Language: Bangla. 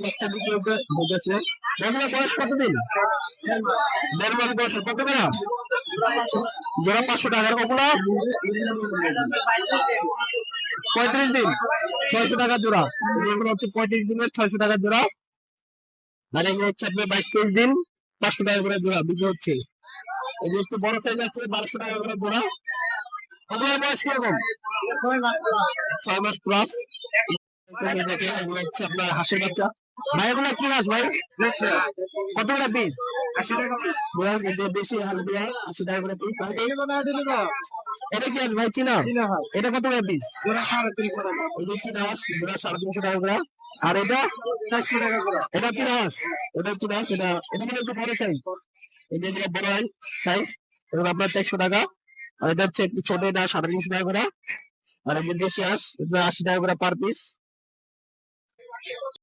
বাচ্চা বিক্রি হতেছে। এগুলো বয়স কতদিন? 1.5 মাস বয়সের। কত করে জোড়া? 500 টাকার। ওগুলো 35 দিন, 600 টাকা জোড়া। এগুলো হচ্ছে 35 দিনের 600 টাকা জোড়া। আর এগুলো হচ্ছে আপনার 22-23 দিন, 500 টাকা করে জোড়া বিক্রি হচ্ছে। এগুলো একটু বড় সাইজ আছে, 1200 টাকা করে জোড়া। ওগুলোর বয়স কিরকম? 6 মাস প্লাস। দেখেন এগুলো হচ্ছে আপনার হাঁসের বাচ্চা। ভাই এগুলো কি হাঁস ভাই? কত করে পিস? 80 টাকা। দেশি হাঁস দিয়ে 80 টাকা করে পিস। এটা কি হাঁস ভাই? চীনা? এটা কত করে পিস? এই যে চীনা হাঁস, জোড়া 350 টাকা করে। আর এটা 400 টাকা করে। এটা চীনা হাঁস, এটা চীনা হাঁস। এটা এটা মানে একটু বড় সাইজ। এই যে এগুলো বড় সাইজ, এটা আপনার 400 টাকা। আর এটা হচ্ছে একটু ছোট, এটা 350 টাকা করে। আর এই যে দেশি হাঁস, এটা 80 টাকা করে পার পিস।